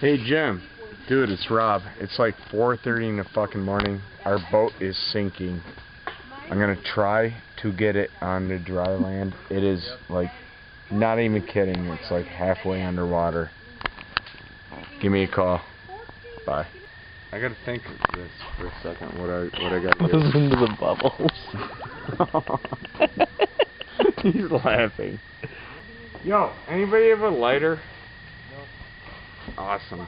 Hey Jim, dude, it's Rob. It's like 4:30 in the fucking morning. Our boat is sinking. I'm gonna try to get it on the dry land. It is like, not even kidding, it's like halfway underwater. Give me a call. Bye. I gotta think of this for a second. What I gotta do. Listen to the bubbles. He's laughing. Yo, anybody have a lighter? No. Awesome.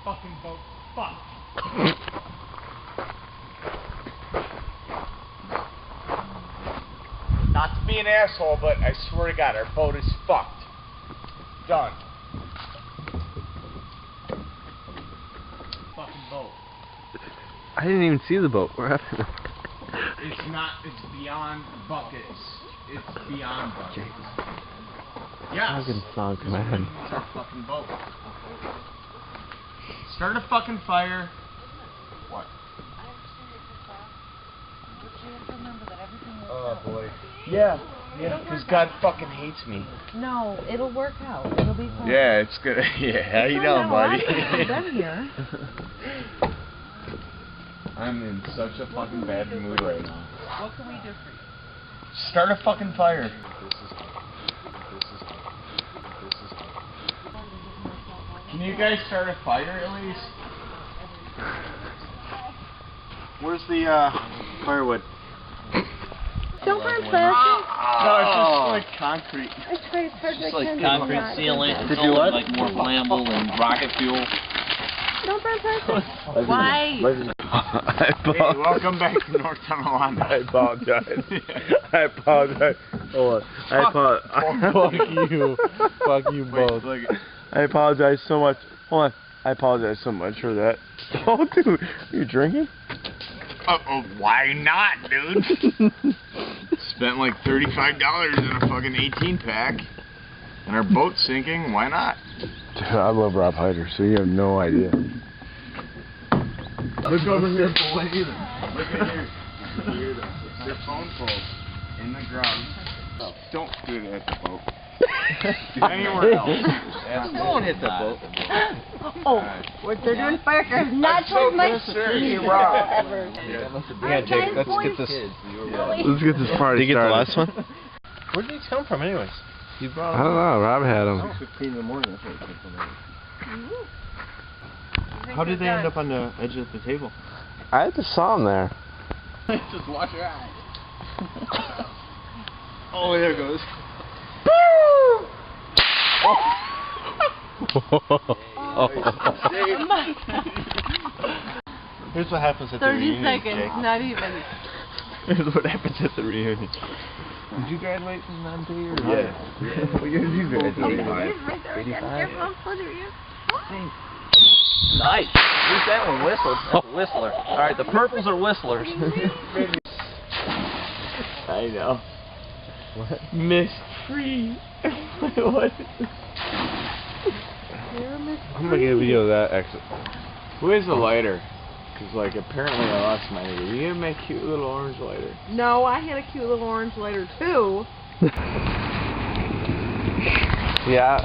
Fucking boat. Fuck. Not to be an asshole, but I swear to God, our boat is fucked. Done. Fucking boat. I didn't even see the boat. What happened? It's not, it's beyond buckets. It's beyond buckets. Yes. Fucking song, man. It's our fucking boat. Start a fucking fire. What? Oh boy. Yeah, because God fucking hates me. No, it'll work out. It'll be fine. Yeah, it's good. Yeah, how you doing, buddy? I've been here. I'm in such a fucking bad mood right now. What can we do for you? Start a fucking fire. Can you guys start a fire at least? Where's the firewood? Don't burn plastic. No, it's just like concrete. It's great. It's hard to Just like extend concrete it. sealant, Did it's you all what? like more flammable and rocket fuel. Don't burn plastic. Why? Hey, welcome back to North Tonawanda. I apologize. I apologize. Hold on. Fuck you. Fuck you both. Wait, I apologize so much. Hold on. I apologize so much for that. Oh, dude. Are you drinking? Why not, dude? Spent like $35 in a fucking 18-pack. And our boat's sinking. Why not? Dude, I love Rob Hyder, so you have no idea. Look over here, boy. Look at here. Their phone poles in the ground. Don't do that at the boat. Do anywhere else. Don't hit the boat. Oh, what they're doing fire cars. Not towards my Seriously, Rob. ever. Yeah, Jake, let's get this. Let's get this party Did you get the started. last one? Where did these come from, anyways? You brought I don't know. Rob had them. 15 in the morning. That's what How did they end up on the edge of the table? I just saw them there. Just wash your eyes. Oh, there it goes. Here's what happens at the 30 reunion. seconds, Jake. not even. Here's what happens at the reunion. Did you graduate from Montpellier? Yeah. What year did you graduate? 85. Nice. At least that one whistled. That's a whistler. Alright, the purples are whistlers. I know. What? Miss Free. What? I'm gonna get a video of that exit. Who has a lighter? Because, like, apparently I lost my lighter. You gonna make a cute little orange lighter? No, I had a cute little orange lighter too. Yeah.